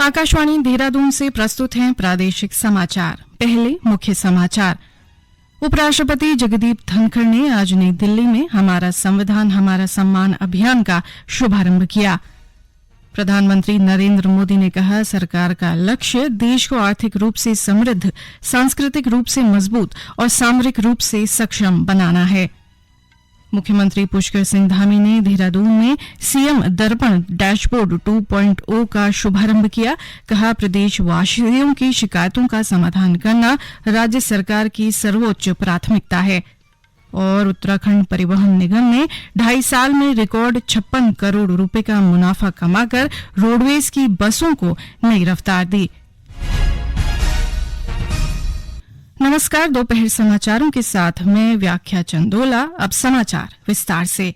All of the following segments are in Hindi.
आकाशवाणी देहरादून से प्रस्तुत हैं प्रादेशिक समाचार। पहले मुख्य समाचार। उपराष्ट्रपति जगदीप धनखड़ ने आज नई दिल्ली में हमारा संविधान हमारा सम्मान अभियान का शुभारंभ किया। प्रधानमंत्री नरेंद्र मोदी ने कहा, सरकार का लक्ष्य देश को आर्थिक रूप से समृद्ध, सांस्कृतिक रूप से मजबूत और सामरिक रूप से सक्षम बनाना है। मुख्यमंत्री पुष्कर सिंह धामी ने देहरादून में सीएम दर्पण डैशबोर्ड 2.0 का शुभारंभ किया। कहा, प्रदेशवासियों की शिकायतों का समाधान करना राज्य सरकार की सर्वोच्च प्राथमिकता है। और उत्तराखंड परिवहन निगम ने 2.5 साल में रिकॉर्ड 56 करोड़ रुपए का मुनाफा कमाकर रोडवेज की बसों को नई रफ्तार दी। नमस्कार, दोपहर समाचारों के साथ मैं व्याख्या चंदोला। अब समाचार विस्तार से।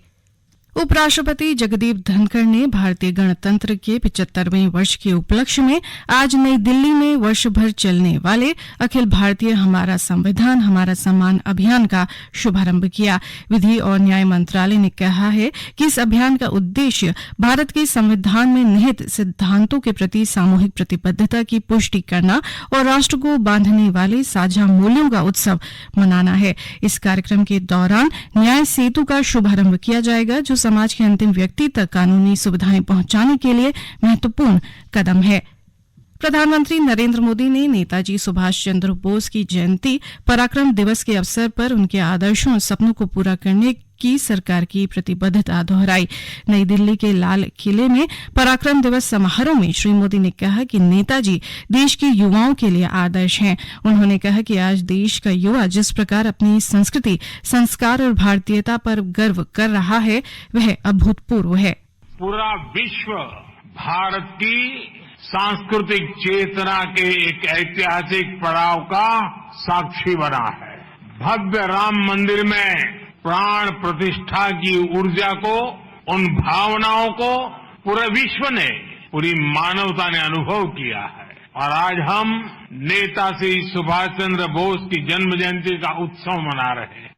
उपराष्ट्रपति जगदीप धनखड़ ने भारतीय गणतंत्र के 75वें वर्ष के उपलक्ष्य में आज नई दिल्ली में वर्ष भर चलने वाले अखिल भारतीय हमारा संविधान हमारा सम्मान अभियान का शुभारंभ किया। विधि और न्याय मंत्रालय ने कहा है कि इस अभियान का उद्देश्य भारत के संविधान में निहित सिद्धांतों के प्रति सामूहिक प्रतिबद्धता की पुष्टि करना और राष्ट्र को बांधने वाले साझा मूल्यों का उत्सव मनाना है। इस कार्यक्रम के दौरान न्याय सेतु का शुभारंभ किया जाएगा, जो समाज के अंतिम व्यक्ति तक कानूनी सुविधाएं पहुंचाने के लिए महत्वपूर्ण कदम है। प्रधानमंत्री नरेंद्र मोदी ने नेताजी सुभाष चंद्र बोस की जयंती पराक्रम दिवस के अवसर पर उनके आदर्शों और सपनों को पूरा करने की सरकार की प्रतिबद्धता दोहराई। नई दिल्ली के लाल किले में पराक्रम दिवस समारोह में श्री मोदी ने कहा कि नेताजी देश के युवाओं के लिए आदर्श हैं। उन्होंने कहा कि आज देश का युवा जिस प्रकार अपनी संस्कृति, संस्कार और भारतीयता पर गर्व कर रहा है, वह अभूतपूर्व है। पूरा विश्व भारत की सांस्कृतिक चेतना के एक ऐतिहासिक पड़ाव का साक्षी बना है। भव्य राम मंदिर में प्राण प्रतिष्ठा की ऊर्जा को, उन भावनाओं को पूरे विश्व ने, पूरी मानवता ने अनुभव किया है। और आज हम नेताजी सुभाष चंद्र बोस की जन्म जयंती का उत्सव मना रहे हैं।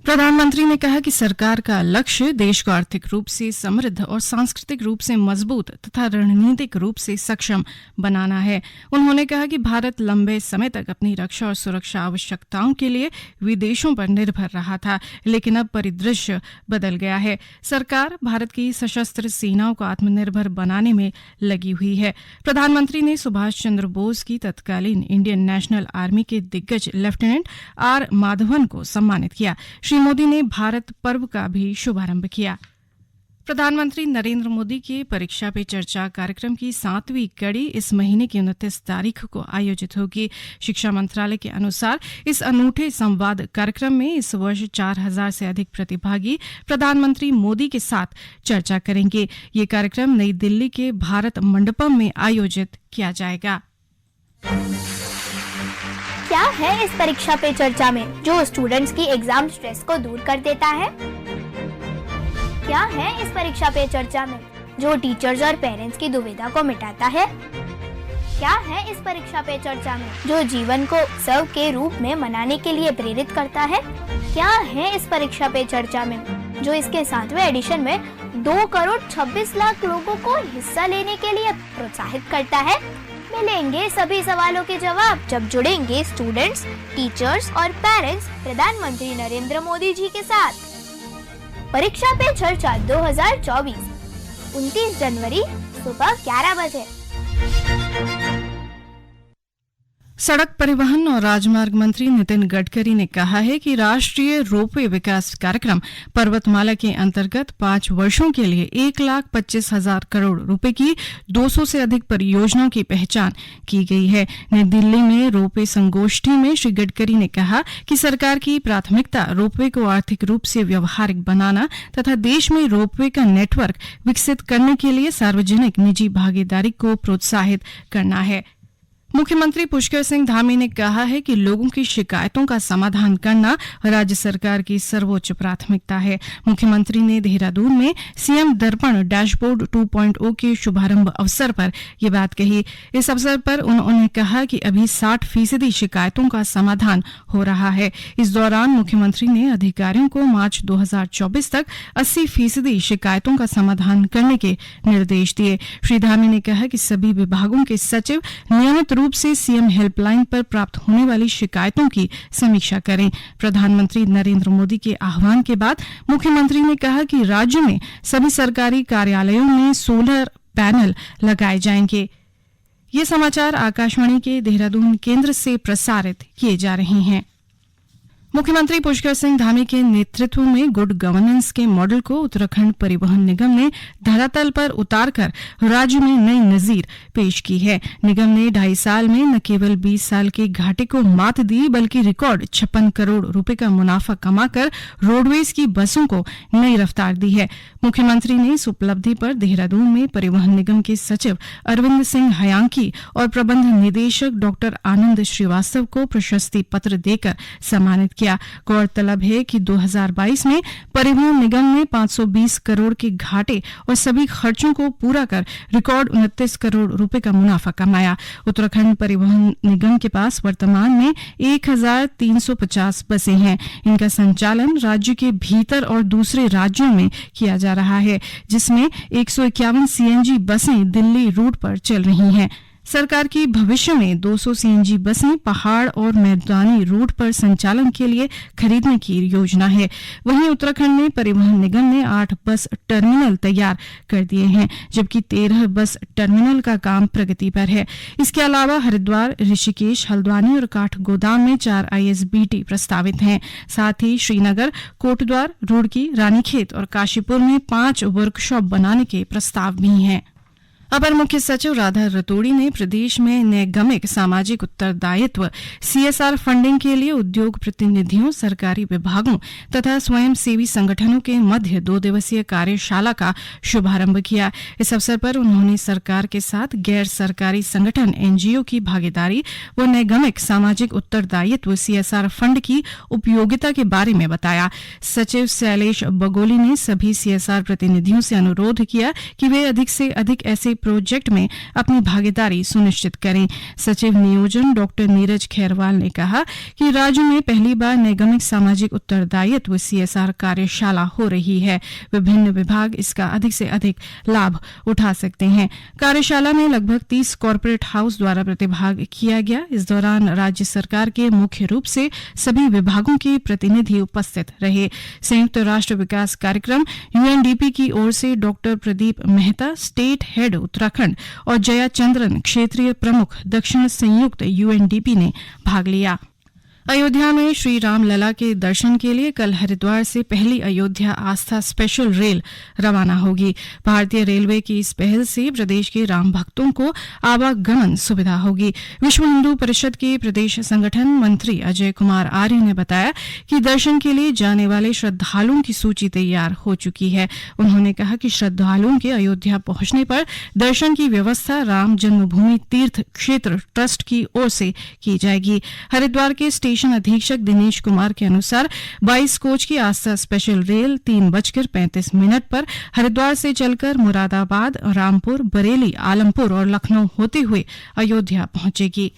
प्रधानमंत्री ने कहा कि सरकार का लक्ष्य देश को आर्थिक रूप से समृद्ध और सांस्कृतिक रूप से मजबूत तथा रणनीतिक रूप से सक्षम बनाना है। उन्होंने कहा कि भारत लंबे समय तक अपनी रक्षा और सुरक्षा आवश्यकताओं के लिए विदेशों पर निर्भर रहा था, लेकिन अब परिदृश्य बदल गया है। सरकार भारत की सशस्त्र सेनाओं को आत्मनिर्भर बनाने में लगी हुई है। प्रधानमंत्री ने सुभाष चंद्र बोस की तत्कालीन इंडियन नेशनल आर्मी के दिग्गज लेफ्टिनेंट आर माधवन को सम्मानित किया। श्री मोदी ने भारत पर्व का भी शुभारंभ किया। प्रधानमंत्री नरेंद्र मोदी के परीक्षा पे चर्चा कार्यक्रम की 7वीं कड़ी इस महीने की 29 तारीख को आयोजित होगी। शिक्षा मंत्रालय के अनुसार इस अनूठे संवाद कार्यक्रम में इस वर्ष 4000 से अधिक प्रतिभागी प्रधानमंत्री मोदी के साथ चर्चा करेंगे। ये कार्यक्रम नई दिल्ली के भारत मंडपम में आयोजित किया जाएगा। क्या है इस परीक्षा पे चर्चा में जो स्टूडेंट्स की एग्जाम स्ट्रेस को दूर कर देता है? क्या है इस परीक्षा पे चर्चा में जो टीचर्स और पेरेंट्स की दुविधा को मिटाता है? क्या है इस परीक्षा पे चर्चा में जो जीवन को उत्सव के रूप में मनाने के लिए प्रेरित करता है? क्या है इस परीक्षा पे चर्चा में जो इसके 7वें एडिशन में 2 करोड़ 26 लाख लोगों को हिस्सा लेने के लिए प्रोत्साहित करता है? मिलेंगे सभी सवालों के जवाब जब जुड़ेंगे स्टूडेंट्स, टीचर्स और पेरेंट्स प्रधानमंत्री नरेंद्र मोदी जी के साथ। परीक्षा पे चर्चा 2024 29 जनवरी सुबह 11 बजे। सड़क परिवहन और राजमार्ग मंत्री नितिन गडकरी ने कहा है कि राष्ट्रीय रोपवे विकास कार्यक्रम पर्वतमाला के अंतर्गत 5 वर्षों के लिए 1,25,000 करोड़ रुपए की 200 से अधिक परियोजनाओं की पहचान की गई है। नई दिल्ली में रोपवे संगोष्ठी में श्री गडकरी ने कहा कि सरकार की प्राथमिकता रोपवे को आर्थिक रूप से व्यवहारिक बनाना तथा देश में रोपवे का नेटवर्क विकसित करने के लिए सार्वजनिक निजी भागीदारी को प्रोत्साहित करना है। मुख्यमंत्री पुष्कर सिंह धामी ने कहा है कि लोगों की शिकायतों का समाधान करना राज्य सरकार की सर्वोच्च प्राथमिकता है। मुख्यमंत्री ने देहरादून में सीएम दर्पण डैशबोर्ड 2.0 के शुभारंभ अवसर पर ये बात कही। इस अवसर पर उन्होंने कहा कि अभी 60% शिकायतों का समाधान हो रहा है। इस दौरान मुख्यमंत्री ने अधिकारियों को मार्च 2024 तक 80% शिकायतों का समाधान करने के निर्देश दिए। श्री धामी ने कहा कि सभी विभागों के सचिव नियमित रूप से सीएम हेल्पलाइन पर प्राप्त होने वाली शिकायतों की समीक्षा करें। प्रधानमंत्री नरेंद्र मोदी के आह्वान के बाद मुख्यमंत्री ने कहा कि राज्य में सभी सरकारी कार्यालयों में सोलर पैनल लगाए जाएंगे। ये समाचार आकाशवाणी के देहरादून केंद्र से प्रसारित किए जा रहे हैं। मुख्यमंत्री पुष्कर सिंह धामी के नेतृत्व में गुड गवर्नेंस के मॉडल को उत्तराखंड परिवहन निगम ने धरातल पर उतारकर राज्य में नई नजीर पेश की है। निगम ने 2.5 साल में न केवल 20 साल के घाटे को मात दी बल्कि रिकॉर्ड 56 करोड़ रुपए का मुनाफा कमाकर रोडवेज की बसों को नई रफ्तार दी है। मुख्यमंत्री ने इस उपलब्धि पर देहरादून में परिवहन निगम के सचिव अरविंद सिंह हयांकी और प्रबंध निदेशक डॉक्टर आनंद श्रीवास्तव को प्रशस्ति पत्र देकर सम्मानित किया। गौरतलब है कि 2022 में परिवहन निगम ने 520 करोड़ के घाटे और सभी खर्चों को पूरा कर रिकॉर्ड 29 करोड़ रुपए का मुनाफा कमाया। उत्तराखंड परिवहन निगम के पास वर्तमान में 1350 बसें हैं। इनका संचालन राज्य के भीतर और दूसरे राज्यों में किया जा रहा है, जिसमें 151 सीएनजी बसें दिल्ली रूट पर चल रही हैं। सरकार की भविष्य में 200 सीएनजी बसें पहाड़ और मैदानी रूट पर संचालन के लिए खरीदने की योजना है। वहीं उत्तराखंड में परिवहन निगम ने 8 बस टर्मिनल तैयार कर दिए हैं, जबकि 13 बस टर्मिनल का काम प्रगति पर है। इसके अलावा हरिद्वार, ऋषिकेश, हल्द्वानी और काठगोदाम में 4 ISBT प्रस्तावित हैं। साथ ही श्रीनगर, कोटद्वार, रुड़की, रानीखेत और काशीपुर में 5 वर्कशॉप बनाने के प्रस्ताव भी हैं। अपर मुख्य सचिव राधा रतोड़ी ने प्रदेश में नैगमिक सामाजिक उत्तरदायित्व CSR फंडिंग के लिए उद्योग प्रतिनिधियों, सरकारी विभागों तथा स्वयंसेवी संगठनों के मध्य 2 दिवसीय कार्यशाला का शुभारंभ किया। इस अवसर पर उन्होंने सरकार के साथ गैर सरकारी संगठन NGO की भागीदारी व नैगमिक सामाजिक उत्तरदायित्व CSR फंड की उपयोगिता के बारे में बताया। सचिव शैलेश बगोली ने सभी CSR प्रतिनिधियों से अनुरोध किया कि वे अधिक से अधिक ऐसे प्रोजेक्ट में अपनी भागीदारी सुनिश्चित करें। सचिव नियोजन डॉक्टर नीरज खैरवाल ने कहा कि राज्य में पहली बार नैगमिक सामाजिक उत्तरदायित्व CSR कार्यशाला हो रही है। विभिन्न विभाग इसका अधिक से अधिक लाभ उठा सकते हैं। कार्यशाला में लगभग 30 कॉर्पोरेट हाउस द्वारा प्रतिभाग किया गया। इस दौरान राज्य सरकार के मुख्य रूप से सभी विभागों के प्रतिनिधि उपस्थित रहे। संयुक्त राष्ट्र विकास कार्यक्रम UNDP की ओर से doctor Pradeep Mehta, state head Uttarakhand, और जया चंद्रन, क्षेत्रीय प्रमुख दक्षिण संयुक्त UNDP ने भाग लिया। अयोध्या में श्री राम लला के दर्शन के लिए कल हरिद्वार से पहली अयोध्या आस्था स्पेशल रेल रवाना होगी। भारतीय रेलवे की इस पहल से प्रदेश के राम भक्तों को आवागमन सुविधा होगी। विश्व हिंदू परिषद के प्रदेश संगठन मंत्री अजय कुमार आर्य ने बताया कि दर्शन के लिए जाने वाले श्रद्धालुओं की सूची तैयार हो चुकी है। उन्होंने कहा कि श्रद्धालुओं के अयोध्या पहुंचने पर दर्शन की व्यवस्था राम जन्मभूमि तीर्थ क्षेत्र ट्रस्ट की ओर से की जाएगी। हरिद्वार के स्टेशन अधीक्षक दिनेश कुमार के अनुसार 22 कोच की आस्था स्पेशल रेल 3:35 पर हरिद्वार से चलकर मुरादाबाद, रामपुर, बरेली, आलमपुर और लखनऊ होते हुए अयोध्या पहुंचेगी।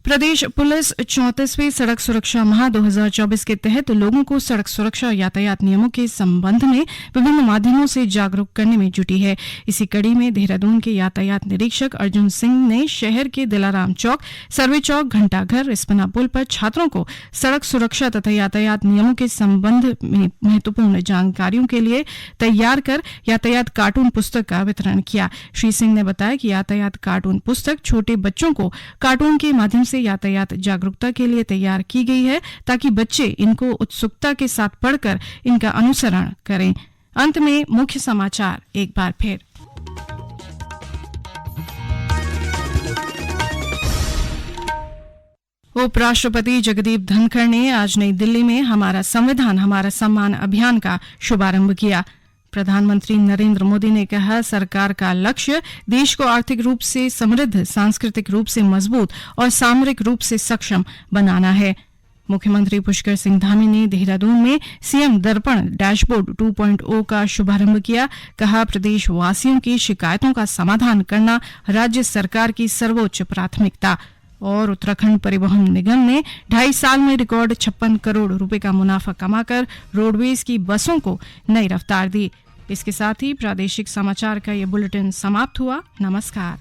प्रदेश पुलिस 34वें सड़क सुरक्षा माह 2024 के तहत लोगों को सड़क सुरक्षा और यातायात नियमों के संबंध में विभिन्न माध्यमों से जागरूक करने में जुटी है। इसी कड़ी में देहरादून के यातायात निरीक्षक अर्जुन सिंह ने शहर के दिलाराम चौक, सर्वे चौक, घंटाघर, रिस्पना पुल पर छात्रों को सड़क सुरक्षा तथा यातायात नियमों के संबंध में महत्वपूर्ण जानकारियों के लिए तैयार कर यातायात कार्टून पुस्तक का वितरण किया। श्री सिंह ने बताया कि यातायात कार्टून पुस्तक छोटे बच्चों को कार्टून के माध्यम से यातायात जागरूकता के लिए तैयार की गई है, ताकि बच्चे इनको उत्सुकता के साथ पढ़कर इनका अनुसरण करें। अंत में मुख्य समाचार एक बार फिर। उपराष्ट्रपति जगदीप धनखड़ ने आज नई दिल्ली में हमारा संविधान हमारा सम्मान अभियान का शुभारंभ किया। प्रधानमंत्री नरेंद्र मोदी ने कहा, सरकार का लक्ष्य देश को आर्थिक रूप से समृद्ध, सांस्कृतिक रूप से मजबूत और सामरिक रूप से सक्षम बनाना है। मुख्यमंत्री पुष्कर सिंह धामी ने देहरादून में सीएम दर्पण डैशबोर्ड 2.0 का शुभारंभ किया। कहा, प्रदेश वासियों की शिकायतों का समाधान करना राज्य सरकार की सर्वोच्च प्राथमिकता। और उत्तराखंड परिवहन निगम ने 2.5 साल में रिकॉर्ड 56 करोड़ रुपए का मुनाफा कमाकर रोडवेज की बसों को नई रफ्तार दी। इसके साथ ही प्रादेशिक समाचार का ये बुलेटिन समाप्त हुआ। नमस्कार।